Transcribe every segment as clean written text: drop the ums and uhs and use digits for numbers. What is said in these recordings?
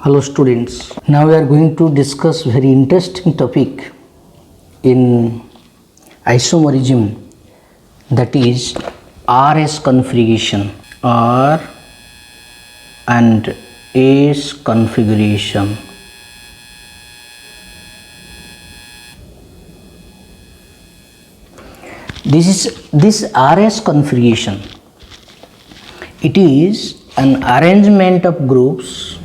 Hello students, now we are going to discuss very interesting topic in isomerism, that is RS configuration, R and S configuration. This RS configuration, it is an arrangement of groups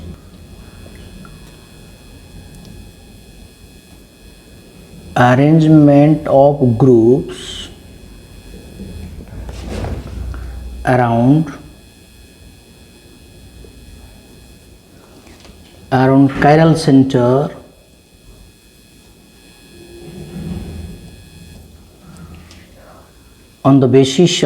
around chiral center on the basis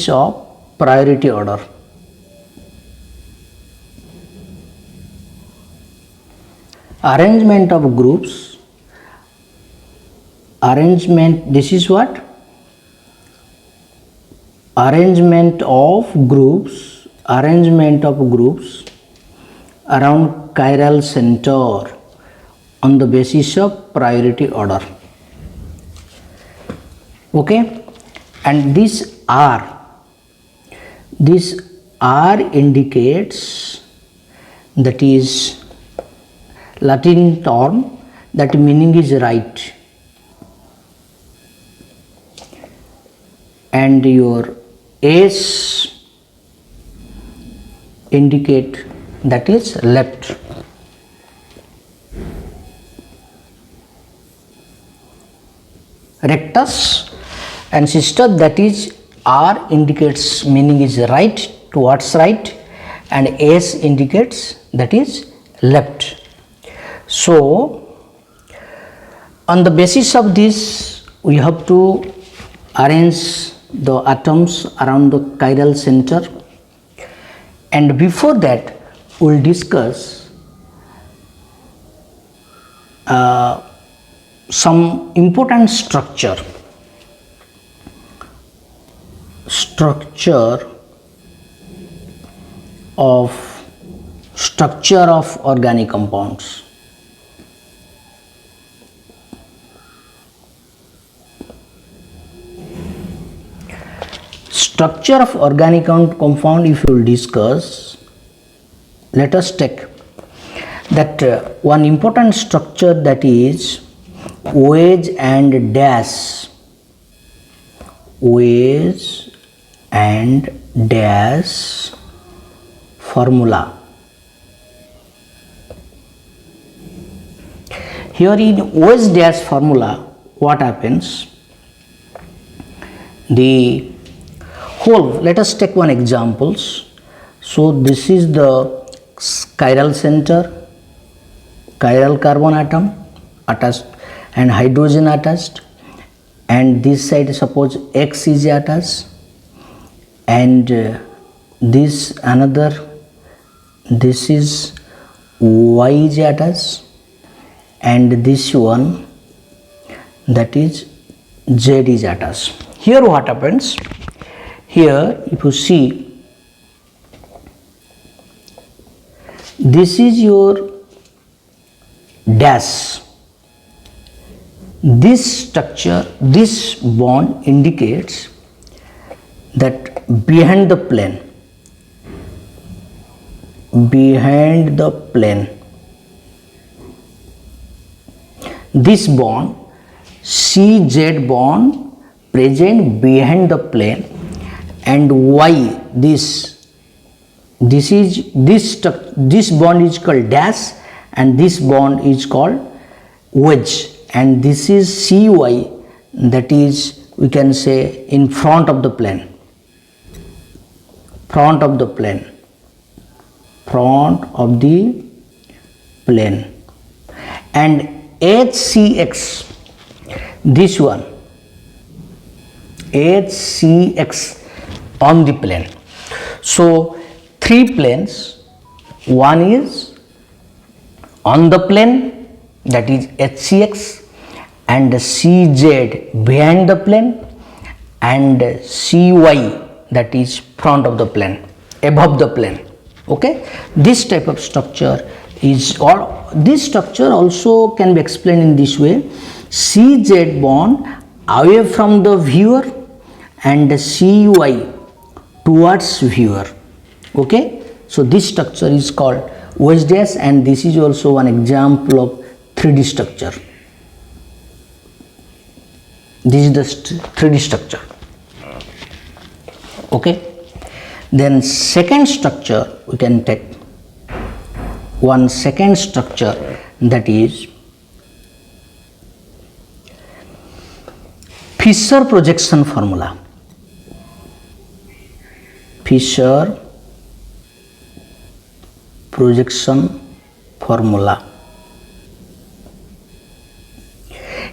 of priority order. Arrangement of groups, this is what? Arrangement of groups around chiral center on the basis of priority order. Okay, and this R indicates, that is Latin term, that meaning is right, and your S indicate, that is left. Rectus and sister, that is R indicates meaning is right, towards right, and S indicates, that is left. So on the basis of this, we have to arrange the atoms around the chiral center, and before that we will discuss some important structure of organic compounds. Structure of organic compound, if you will discuss, let us take that one important structure, that is wedge and dash formula. Here in wedge dash formula, what happens? The whole, let us take one examples. So this is the chiral center, chiral carbon atom attached and hydrogen attached, and this side suppose X is attached, and this another, this is Y is attached, and this one, that is Z is attached. Here what happens? Here if you see, this is your dash. This structure, this bond indicates that behind the plane, this bond, CZ bond present behind the plane, and Y, this bond is called dash, and this bond is called wedge, and this is CY, that is, we can say, in front of the plane, and HCX, this one, HCX on the plane. So three planes, one is on the plane, that is HCX, and CZ behind the plane, and CY that is front of the plane, above the plane. Okay, this type of structure is, or this structure also can be explained in this way: CZ bond away from the viewer and CY towards viewer. Okay, so this structure is called wedge dash, and this is also one example of 3D structure. This is the 3D structure. Okay, then second structure, we can take one second structure, that is Fisher projection formula. Fisher projection formula.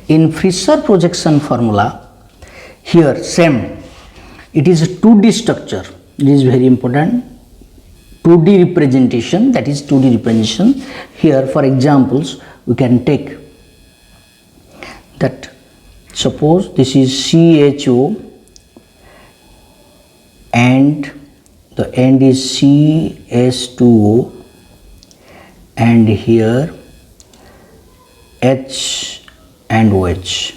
In Fisher projection formula, here same, it is a 2D structure. It is very important. 2D representation, that is 2D representation. Here for examples, we can take that, suppose this is CHO and the end is CS2O, and here H and OH,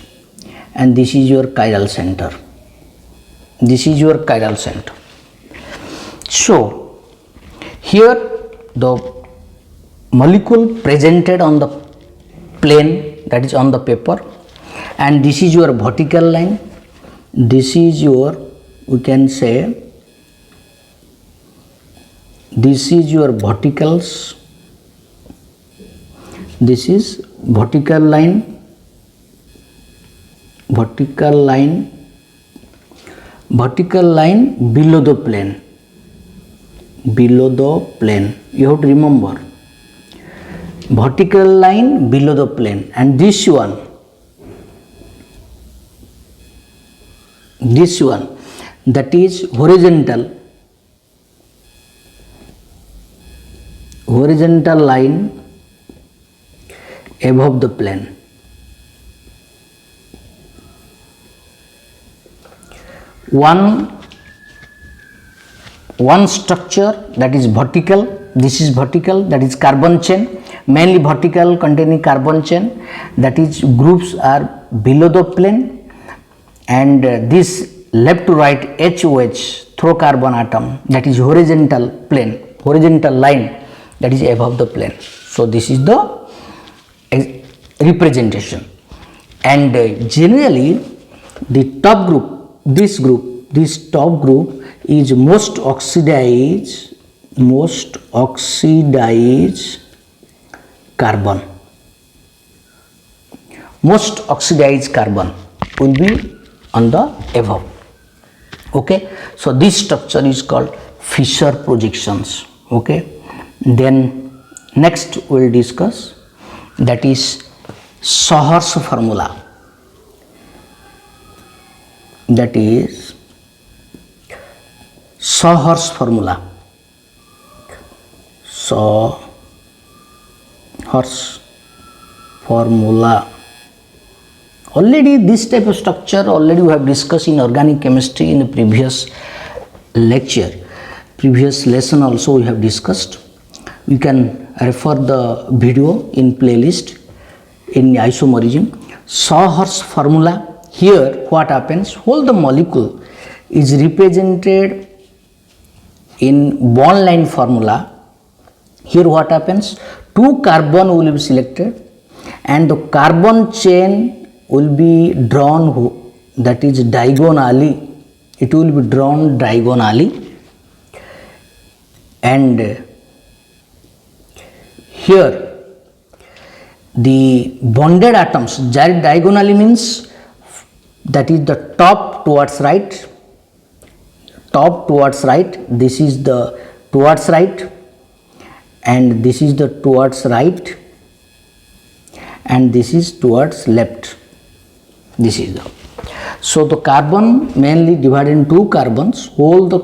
and this is your chiral center. This is your chiral center. So here the molecule presented on the plane, that is on the paper, and this is your vertical line. This is your, we can say, this is your verticals. This is vertical line, vertical line, vertical line below the plane, below the plane. You have to remember, vertical line below the plane, and this one, that is horizontal, horizontal line above the plane. One structure, that is vertical, this is vertical, that is carbon chain, mainly vertical containing carbon chain, that is groups are below the plane, and this left to right HOH through carbon atom, that is horizontal plane, horizontal line, that is above the plane. So this is the representation, and generally the top group, this top group is most oxidized carbon. Most oxidized carbon will be on the above. Okay, so this structure is called Fisher projections. Okay, then next we will discuss, that is Sahar's formula. That is Sahar's formula. Sahar's formula. Already this type of structure already we have discussed in organic chemistry in the previous lecture. Previous lesson also we have discussed. You can refer the video in playlist in isomerism. Sahar's formula. Here what happens, whole the molecule is represented in bond line formula. Here what happens, 2 carbon will be selected and the carbon chain will be drawn, that is diagonally, it will be drawn diagonally, and here the bonded atoms, diagonally means that is the top towards right, this is the towards right, and this is the towards right, and this is towards left. This is the, so the carbon mainly divided in 2 carbons, whole the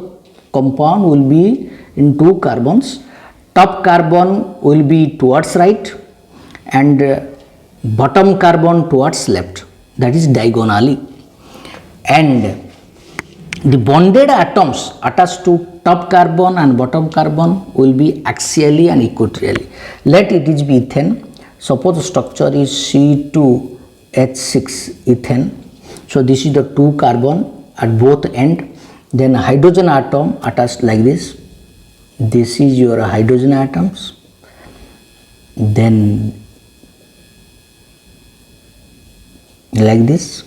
compound will be in 2 carbons. Top carbon will be towards right and bottom carbon towards left, that is diagonally, and The bonded atoms attached to top carbon and bottom carbon will be axially and equatorially. Let it is be ethane. Suppose the structure is C2H6 ethane. So this is the 2 carbon at both end. Then hydrogen atom attached like this. This is your hydrogen atoms. Then like this.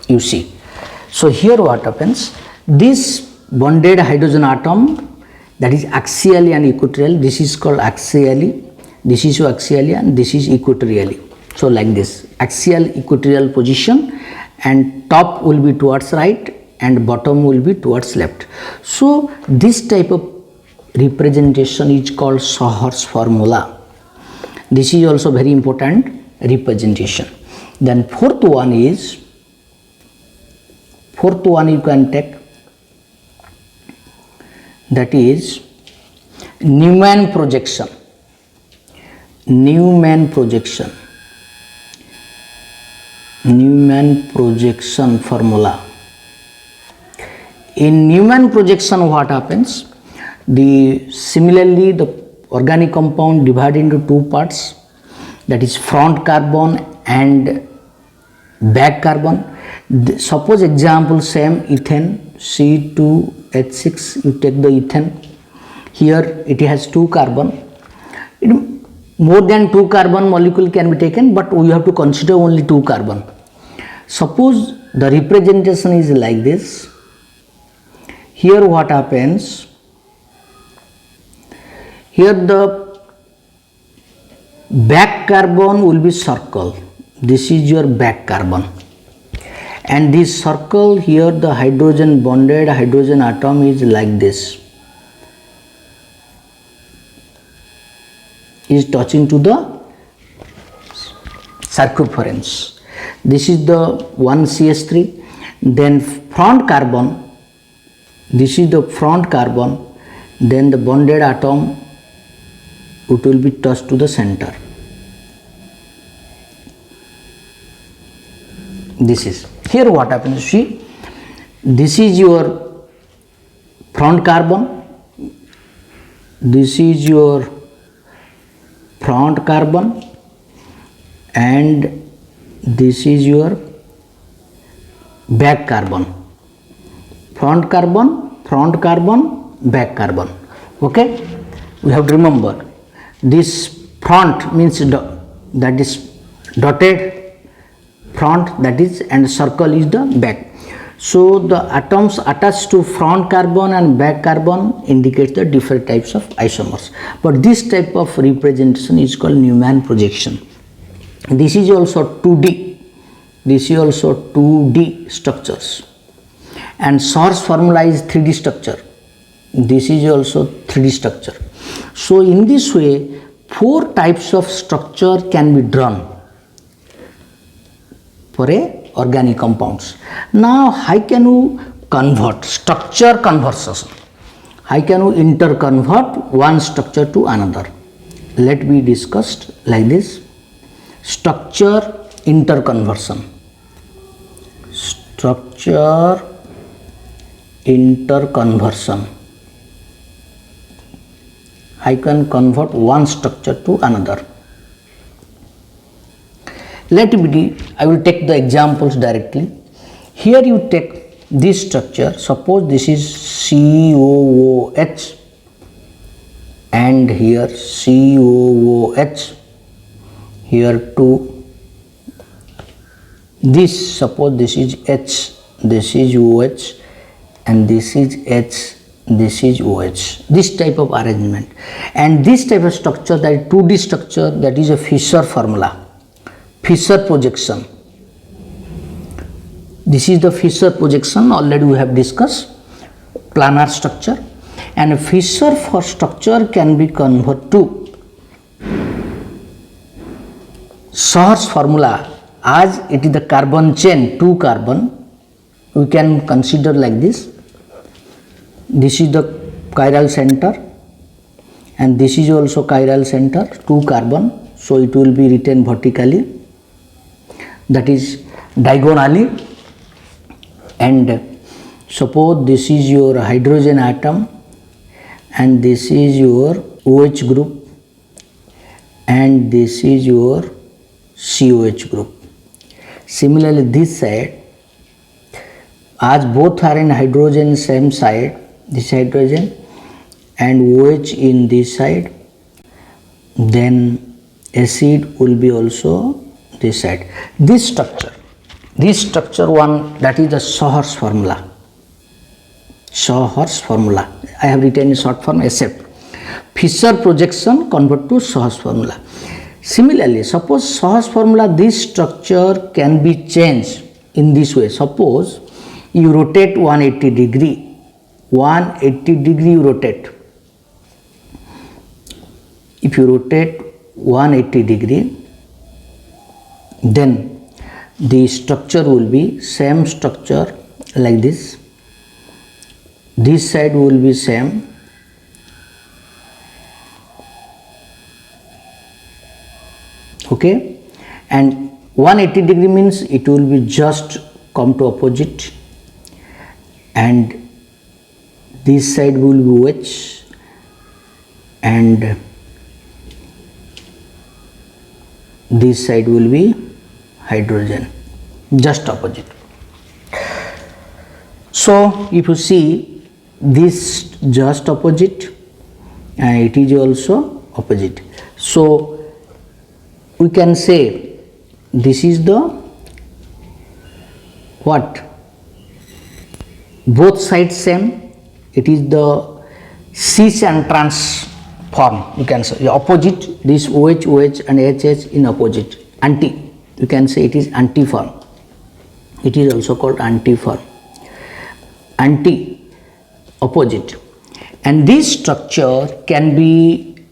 You see. So here what happens, this bonded hydrogen atom, that is axially and equatorial, this is called axially, this is axially and this is equatorially. So like this, axial equatorial position, and top will be towards right and bottom will be towards left. So this type of representation is called Sohor's formula. This is also very important representation. Then fourth one you can take, that is Newman projection. Newman projection formula. In Newman projection what happens, similarly the organic compound divided into 2 parts, that is front carbon and back carbon. Suppose example same ethane, C2H6, you take the ethane. Here it has 2 carbon. More than 2 carbon molecule can be taken, but we have to consider only 2 carbon. Suppose the representation is like this. Here what happens, here the back carbon will be circle. This is your back carbon. And this circle here, the hydrogen bonded hydrogen atom is like this, is touching to the circumference. This is the 1 CH3. Then front carbon, this is the front carbon, then the bonded atom, it will be touched to the center. This is, here what happens, see, this is your front carbon, this is your front carbon, and this is your back carbon. Front carbon, back carbon. Okay, we have to remember this front means that is dotted front, that is, and circle is the back. So the atoms attached to front carbon and back carbon indicates the different types of isomers. But this type of representation is called Newman projection. This is also 2D. This is also 2D structures. And Sohor's formula is 3D structure. This is also 3D structure. So in this way, 4 types of structure can be drawn for a organic compounds. Now how can you convert structure conversion? How can you interconvert one structure to another? Let me discuss like this. Structure interconversion. Structure interconversion. I can convert one structure to another. Let me, I will take the examples directly. Here you take this structure, suppose this is COOH and here COOH, here 2, this, suppose this is H, this is OH, and this is H, this is OH, this type of arrangement. And this type of structure, that is 2D structure, that is a Fischer formula. Fischer projection. This is the Fischer projection, already we have discussed. Planar structure, and a Fischer for structure can be converted to Sohor's formula. As it is the carbon chain, 2 carbon, we can consider like this. This is the chiral center, and this is also chiral center, 2 carbon, so it will be written vertically, that is diagonally. And suppose this is your hydrogen atom and this is your OH group and this is your COH group. Similarly this side, as both are in hydrogen same side, this hydrogen and OH in this side, then acid will be also this side. This structure one, that is the Sahor's formula. Sahor's formula, I have written in short form SF. Fisher projection convert to Sahor's formula. Similarly, suppose Sahor's formula, this structure can be changed in this way. Suppose you rotate 180 degree, 180 degree you rotate. If you rotate 180 degree, then the structure will be same structure like this. This side will be same, okay, and 180 degree means it will be just come to opposite, and this side will be OH and this side will be hydrogen, just opposite. So if you see this just opposite and it is also opposite, so we can say this is the what, both sides same, it is the cis and trans form, you can say opposite, this OH, OH and HH in opposite, anti, you can say it is anti form, it is also called anti form, anti, opposite. And this structure can be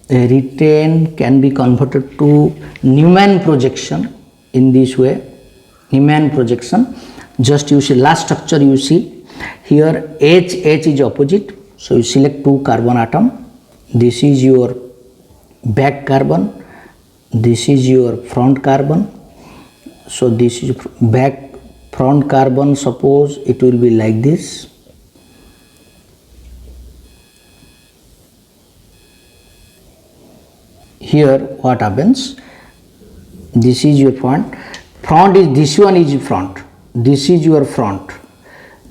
written, can be converted to Newman projection in this way, Newman projection. Just you see last structure, you see here H is opposite, so you select 2 carbon atom, this is your back carbon, this is your front carbon, so this is back front carbon, suppose it will be like this. Here what happens, this is your front is, this one is front, this is your front,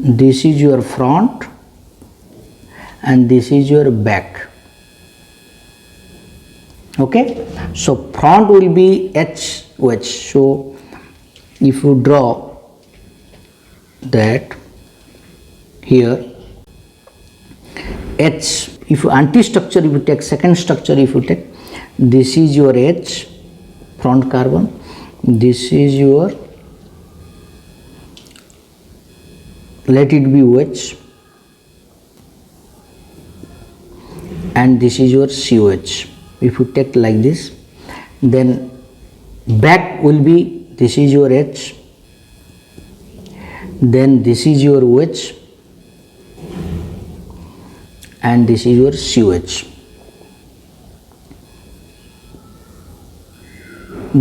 this is your front and this is your back, okay. So front will be HOH, so if you draw that here H, if you anti-structure, if you take second structure, if you take, this is your H, front carbon, this is your, let it be OH and this is your COH. If you take like this, then back will be, this is your H, then this is your OH and this is your COH.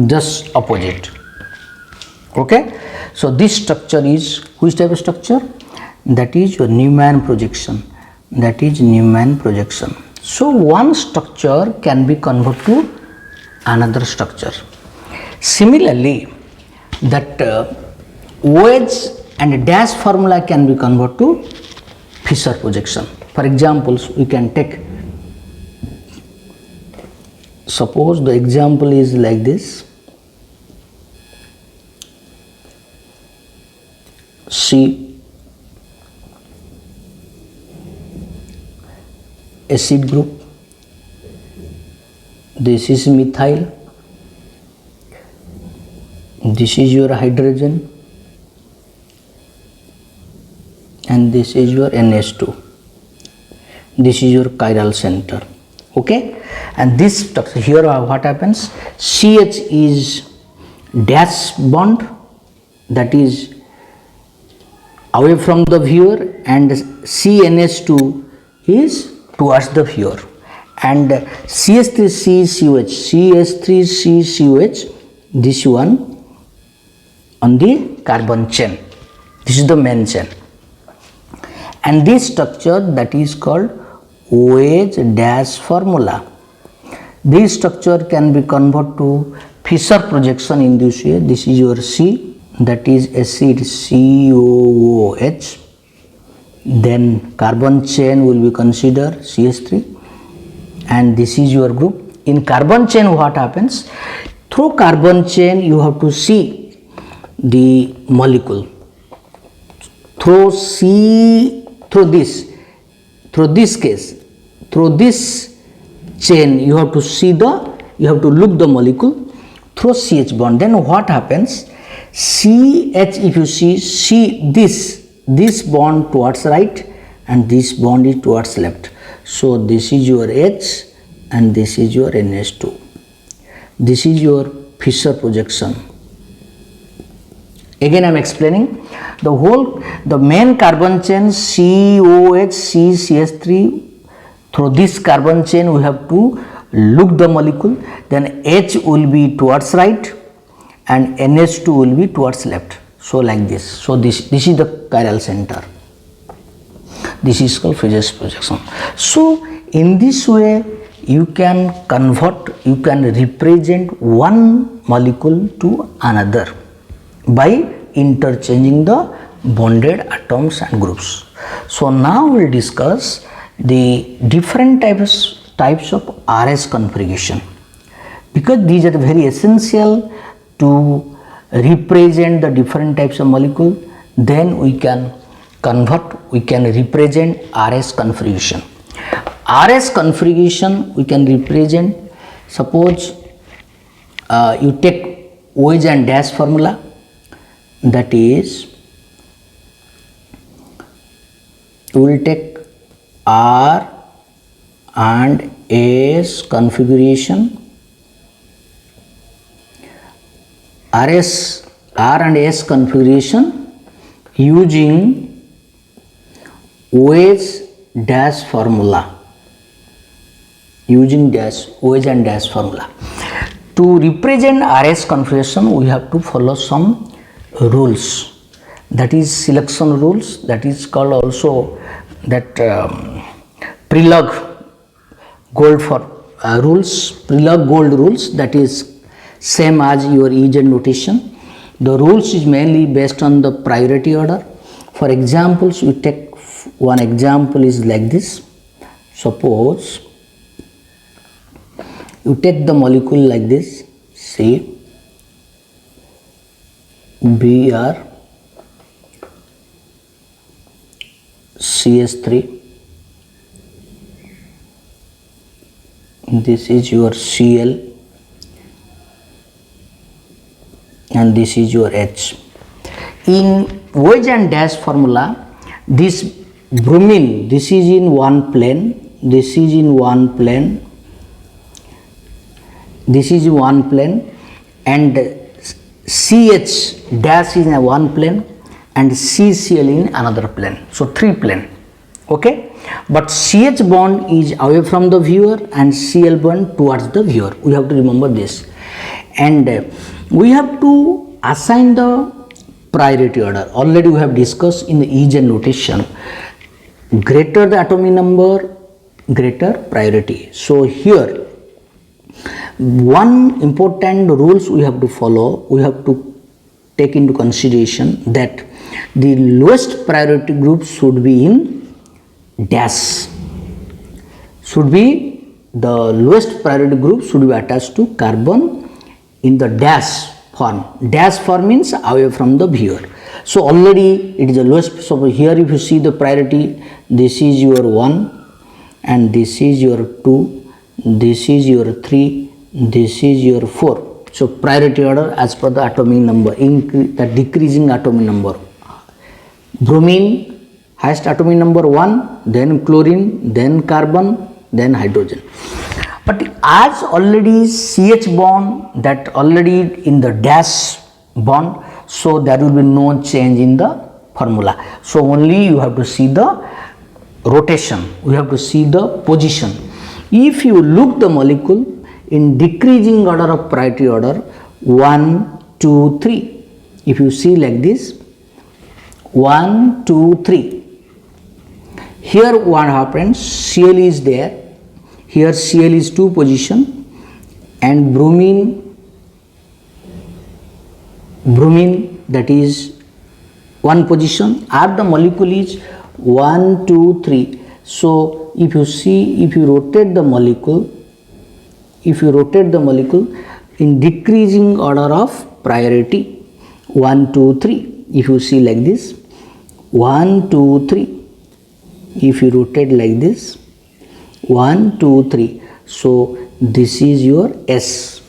Just opposite, okay. So this structure is which type of structure? That is your Newman projection, that is Newman projection. So one structure can be converted to another structure. Similarly, that OH and dash formula can be converted to Fisher projection. For example, we can take, suppose the example is like this, C, acid group, this is methyl, this is your hydrogen and this is your NH2, this is your chiral center, okay. And this structure here, what happens, CH is dash bond, that is away from the viewer, and CNH2 is towards the viewer, and CH3CCOH, CH3CCOH, this one on the carbon chain. This is the main chain. And this structure that is called OH dash formula. This structure can be converted to Fischer projection in this way. This is your C, that is acid COOH. Then carbon chain will be considered CH3, and this is your group. In carbon chain, what happens? Through carbon chain you have to see the molecule. Through this chain you have to see you have to look the molecule through CH bond. Then what happens? CH, if you see this bond towards right and this bond is towards left. So this is your H and this is your NH2. This is your Fischer projection. Again I am explaining the main carbon chain COH, CH3. Through this carbon chain we have to look the molecule, then H will be towards right and NH2 will be towards left. So like this. So this is the chiral center. This is called Fischer's projection. So in this way you can represent one molecule to another by interchanging the bonded atoms and groups. So now we will discuss the different types of RS configuration, because these are very essential to represent the different types of molecule. Then we can represent RS configuration. RS configuration we can represent, suppose you take OH and dash formula, that is you will take R and S configuration. R and S configuration using OH dash formula. Using OH and dash formula. To represent RS configuration we have to follow some rules. That is selection rules. That is called also that Prelog gold for rules. Prelog gold rules, that is same as your EZ notation. The rules is mainly based on the priority order. For examples, we take one example is like this. Suppose you take the molecule like this, C, Br, CH3, this is your Cl, and this is your H. In OH and dash formula, this bromine, this is in one plane, this is in one plane, this is one plane, and CH dash is in one plane and CCl in another plane. So three plane. Okay, but CH bond is away from the viewer and Cl bond towards the viewer. We have to remember this, and we have to assign the priority order. Already we have discussed in the EZ notation. Greater the atomic number, greater priority. So here one important rules we have to follow. We have to take into consideration that the lowest priority group should be in dash. Should be the lowest priority group should be attached to carbon in the dash form. Dash form means away from the viewer. So already it is the lowest. So here if you see the priority, this is your 1 and this is your 2, this is your 3, this is your 4. So priority order as per the atomic number, the decreasing atomic number. Bromine highest atomic number 1, then chlorine, then carbon, then hydrogen. But as already CH bond, that already in the dash bond, so there will be no change in the formula. So only you have to see the rotation, we have to see the position. If you look the molecule in decreasing order of priority order, 1, 2, 3. If you see like this, 1, 2, 3. Here what happens, Cl is there. Here Cl is 2 position and bromine that is 1 position, or the molecule is 1, 2, 3. So if you see, if you rotate the molecule in decreasing order of priority, 1, 2, 3. If you see like this, 1, 2, 3. If you rotate like this, 1, 2, 3. So this is your S.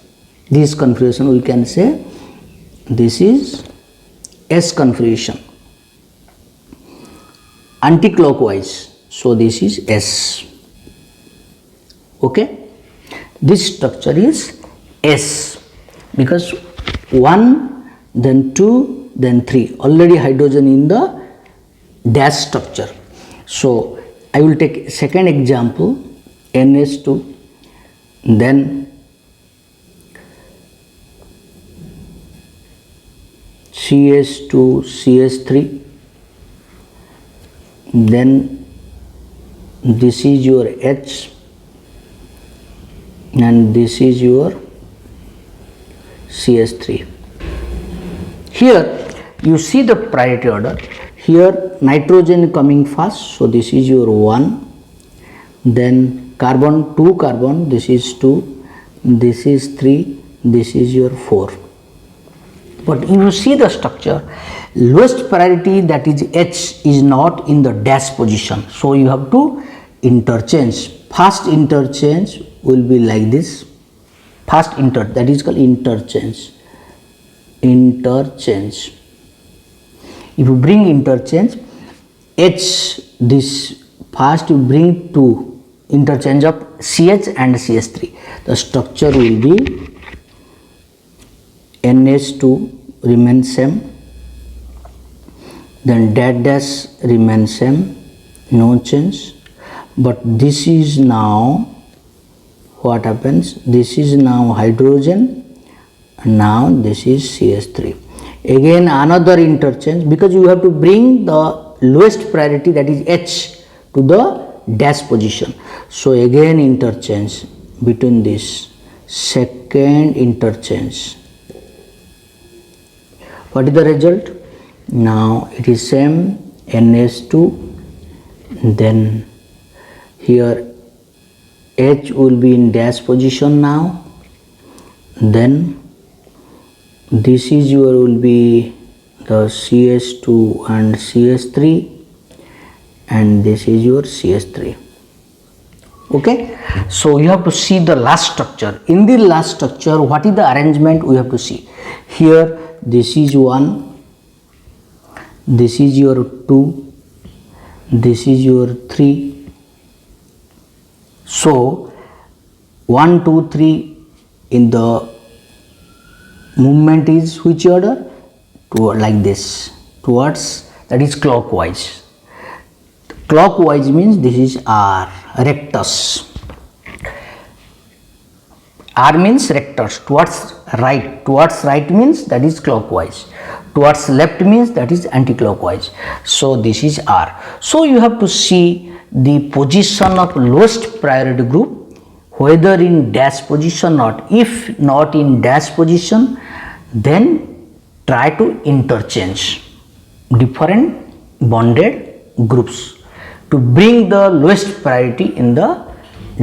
This configuration we can say this is S configuration, anti-clockwise. So this is S. Okay, this structure is S because 1, then 2, then 3. Already hydrogen in the dash structure. So I will take second example, NH2, then CS2, CS3, then this is your H and this is your CS3. Here you see the priority order. Here nitrogen coming first, so this is your 1, then carbon, 2 carbon, this is 2, this is 3, this is your 4. But if you see the structure, lowest priority, that is H, is not in the dash position. So you have to interchange. First interchange will be like this. That is called interchange. Interchange. If you bring interchange, H, this first you bring to interchange of CH and CS3. The structure will be NH2 remains same, then dash remains same, no change. But this is now what happens, this is now hydrogen, and now this is CS3. Again another interchange, because you have to bring the lowest priority, that is H, to the dash position. So again interchange between this, second interchange. What is the result? Now it is same, NH2, then here H will be in dash position now, then this is your will be the CS2 and CS3, and this is your CS3. Okay, so you have to see the last structure. In the last structure, what is the arrangement we have to see. Here this is 1, this is your 2, this is your 3. So 1, 2, 3 in the movement is which order? Toward like this, towards, that is clockwise. Clockwise means this is R, rectus. R means rectus, towards right. Towards right means that is clockwise. Towards left means that is anti-clockwise. So this is R. So you have to see the position of lowest priority group, whether in dash position or not. If not in dash position, then try to interchange different bonded groups to bring the lowest priority in the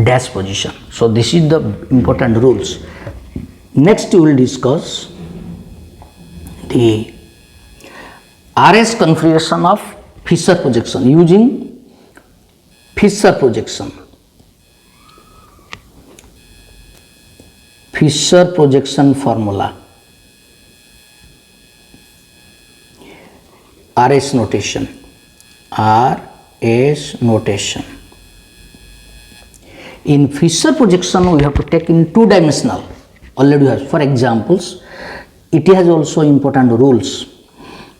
dash position. So this is the important rules. Next we will discuss the RS configuration of Fischer projection using Fischer projection. Fischer projection formula. RS notation. RS notation. In Fischer projection, we have to take in two-dimensional. Already we have. For examples, it has also important rules.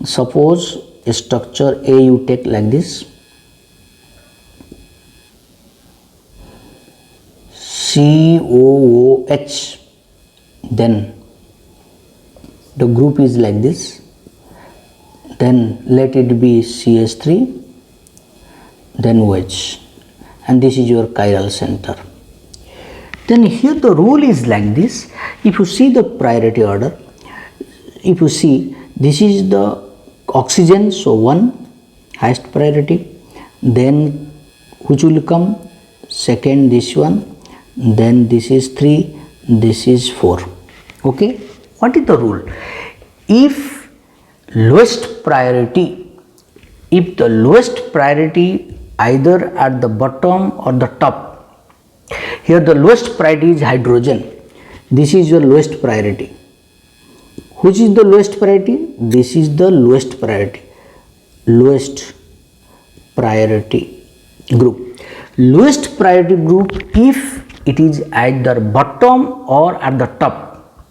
Suppose a structure A you take like this. COOH, then the group is like this, then let it be CH3, then OH, and this is your chiral center. Then here the rule is like this. If you see the priority order, if you see this is the oxygen, so 1 highest priority, then which will come second, this one, then this is 3, this is 4. Okay, what is the rule? If lowest priority, if the lowest priority either at the bottom or the top, here the lowest priority is hydrogen, this is your lowest priority. Which is the lowest priority? This is the lowest priority, lowest priority group. Lowest priority group, if it is either bottom or at the top,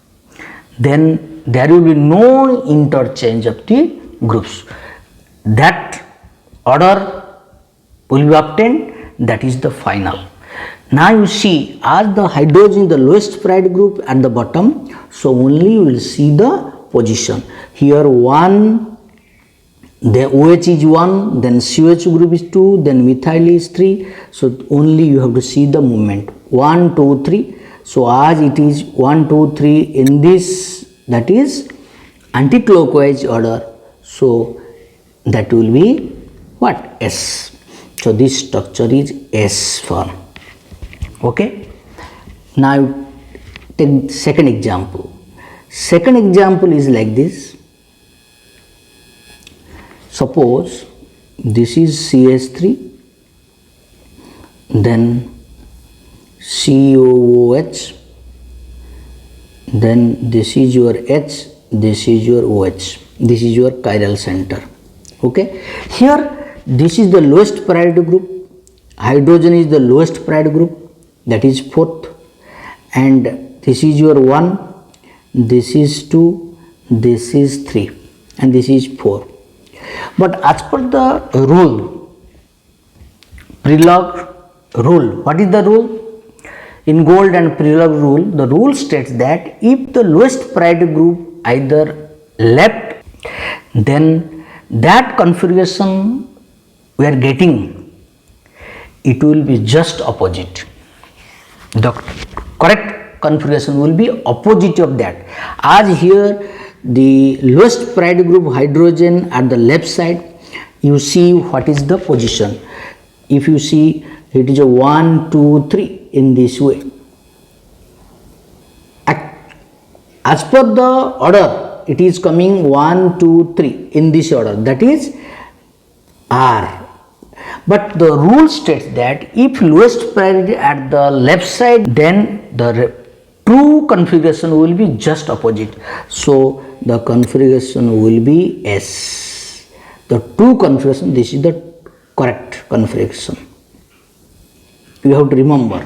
then there will be no interchange of the groups. That order will be obtained, that is the final. Now you see, as the hydrogen is the lowest priority group at the bottom, so only you will see the position. Here 1, the OH is 1, then COH group is 2, then methyl is 3. So only you have to see the movement 1, 2, 3. So as it is 1, 2, 3 in this, that is anti-clockwise order. So that will be what? S. So this structure is S form. Okay. Now take second example. Second example is like this. Suppose this is CH3, then COOH, then this is your H, this is your OH, this is your chiral center. Okay. Here this is the lowest priority group, hydrogen is the lowest priority group, that is 4th, and this is your 1, this is 2, this is 3, and this is 4. But as per the rule, Prelog rule, what is the rule? In Gold and Prelog rule, the rule states that if the lowest priority group either left, then that configuration we are getting, it will be just opposite. The correct configuration will be opposite of that. As here the lowest priority group hydrogen at the left side, you see what is the position. If you see, it is a 1, 2, 3 in this way. As per the order, it is coming 1, 2, 3 in this order, that is R. But the rule states that if lowest priority at the left side, then the true configuration will be just opposite. So the configuration will be S. The true configuration, this is the correct configuration. You have to remember.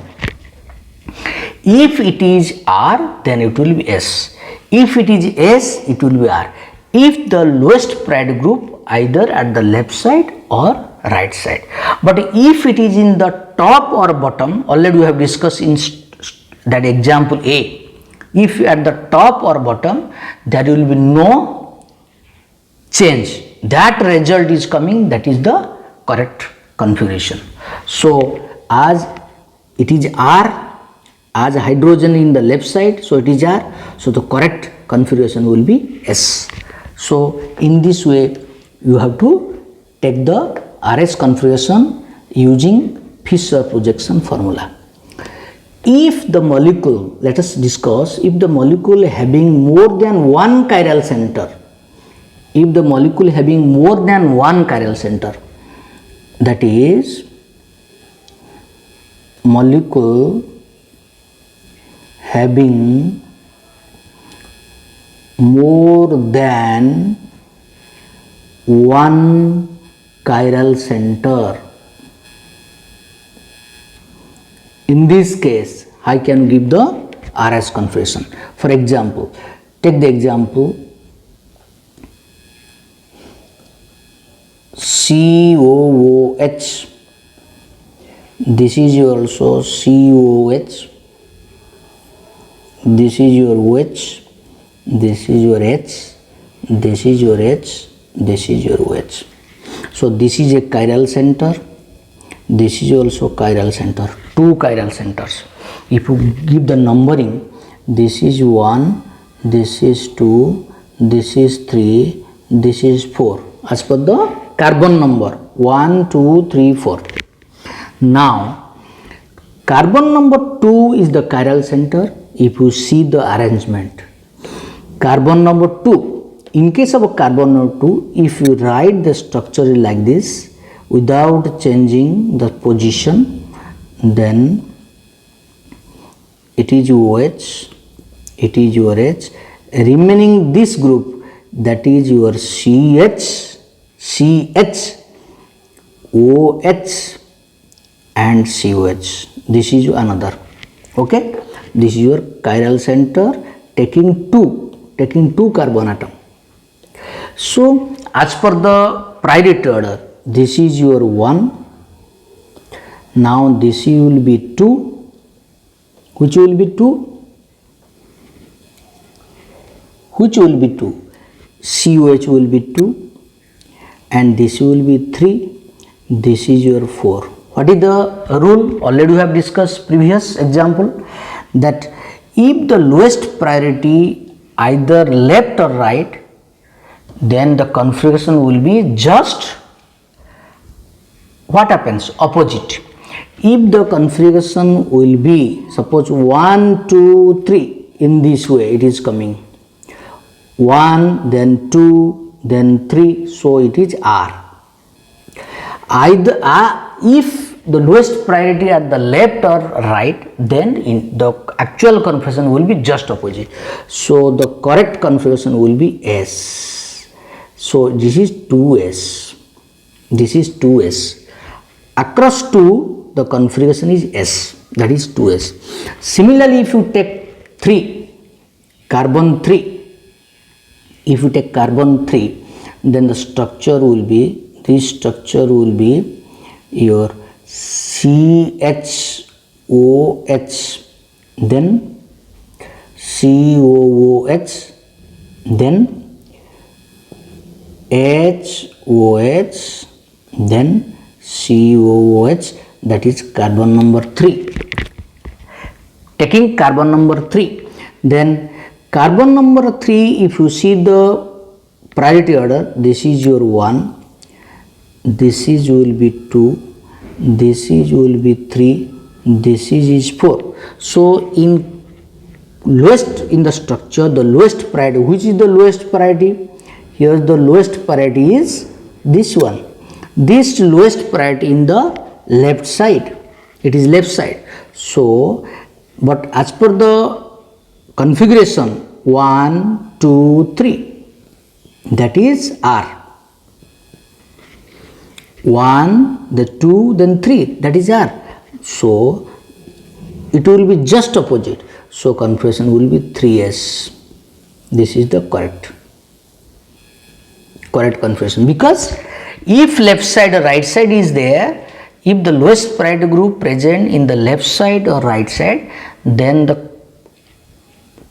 If it is R, then it will be S. If it is S, it will be R. If the lowest priority group either at the left side or right side. But if it is in the top or bottom, already we have discussed in that example A. If at the top or bottom, there will be no change. That result is coming, that is the correct configuration. So as it is R, as hydrogen in the left side, so it is R, so the correct configuration will be S. So in this way you have to take the RS configuration using Fischer projection formula. If the molecule, let us discuss, if the molecule having more than one chiral center, if the molecule having more than one chiral center, that is molecule having more than one chiral center. In this case, I can give the RS configuration. For example, take the example COOH. This is also COOH. this is your OH, this is your H, this is your H, this is your OH. So this is a chiral center, this is also chiral center, two chiral centers. If you give the numbering, this is 1, this is 2, this is 3, this is 4 as per the carbon number 1, 2, 3, 4. Now carbon number 2 is the chiral center. If you see the arrangement, carbon number 2, in case of a carbon number 2, if you write the structure like this without changing the position, then it is OH, it is your H, remaining this group, that is your CH, OH and COH. This is another. Okay, this is your chiral center taking two carbon atom. So as per the priority order, this is your 1. Now this will be 2. Which will be 2? Which will be 2? COH will be 2 and this will be 3. This is your 4. What is the rule? Already we have discussed previous example, that if the lowest priority either left or right, then the configuration will be just what happens? Opposite. If the configuration will be, suppose 1, 2, 3, in this way it is coming, 1, then 2, then 3, so it is R. Either if the lowest priority at the left or right, then in the actual configuration will be just opposite. So the correct configuration will be S. So this is 2S. This is 2S. Across 2, the configuration is S, that is 2S. Similarly, if you take 3, carbon 3, if you take carbon 3, then the structure will be, this structure will be your CHOH, then COOH, then HOH, then COOH, that is carbon number 3. Taking carbon number 3, then carbon number 3, if you see the priority order, this is your 1, this is will be 2, this is will be 3, this is 4. So in lowest in the structure, the lowest priority, which is the lowest priority? Here the lowest priority is this one. This lowest priority in the left side, it is left side. So but as per the configuration 1, 2, 3, that is R. 1, the 2, then 3, that is R. So it will be just opposite. So configuration will be 3S. This is the correct configuration, because if left side or right side is there, if the lowest priority group present in the left side or right side, then the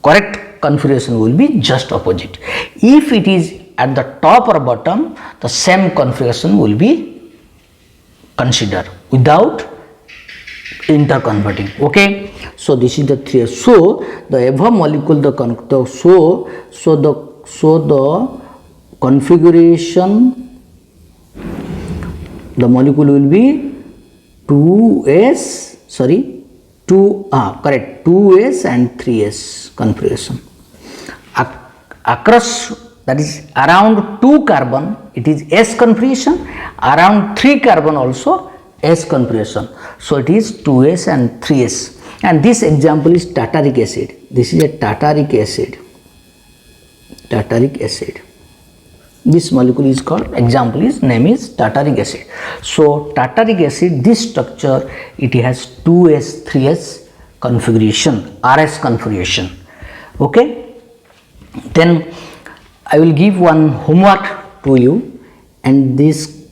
correct configuration will be just opposite. If it is at the top or bottom, the same configuration will be considered without interconverting. Okay, so this is the 3. So the above molecule, the configuration, the molecule will be 2S, 2S and 3S configuration. Across, that is around 2 carbon, it is S configuration, around 3 carbon also S configuration. So it is 2S and 3S. And this example is tartaric acid. This is a tartaric acid. Tartaric acid. This molecule is called, example is, name is tartaric acid. So tartaric acid, this structure, it has 2S, 3S configuration, RS configuration. Okay. Then I will give one homework to you, and this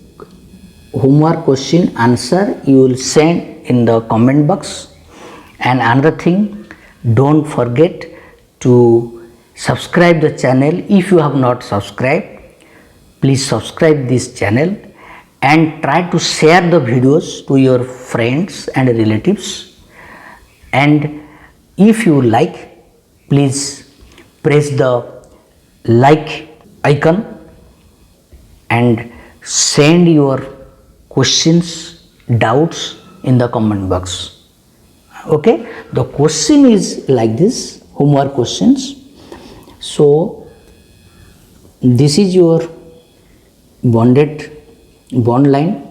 homework question answer you will send in the comment box. And another thing, Don't forget to subscribe the channel. If you have not subscribed, please subscribe this channel and try to share the videos to your friends and relatives. And if you like, please press the like icon and send your questions, doubts in the comment box. Okay, the question is like this, homework questions. So this is your bond line,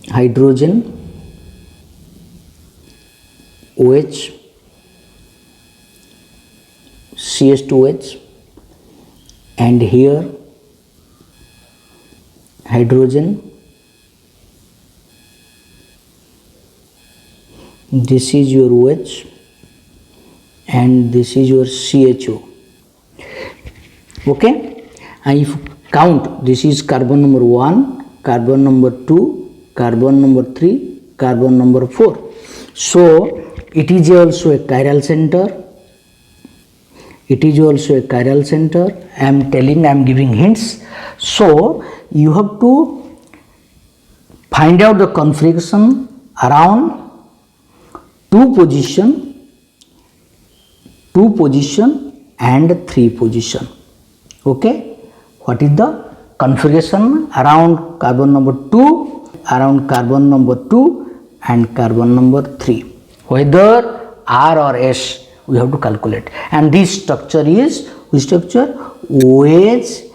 hydrogen, OH, CH2H, and here hydrogen, this is your OH, and this is your CHO. Okay, and if you count, this is carbon number 1, carbon number 2, carbon number 3, carbon number 4. So it is also a chiral center. It is also a chiral center. I am giving hints. So you have to find out the configuration around 2 position and 3 position. Okay, what is the configuration around carbon number 2, around carbon number 2 and carbon number 3? Whether R or S we have to calculate, and this structure is which structure? OH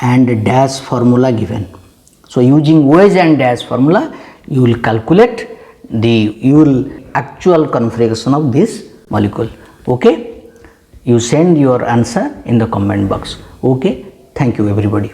and dash formula given. So using OH and dash formula you will calculate the actual configuration of this molecule. Okay, you send your answer in the comment box. Okay, thank you everybody.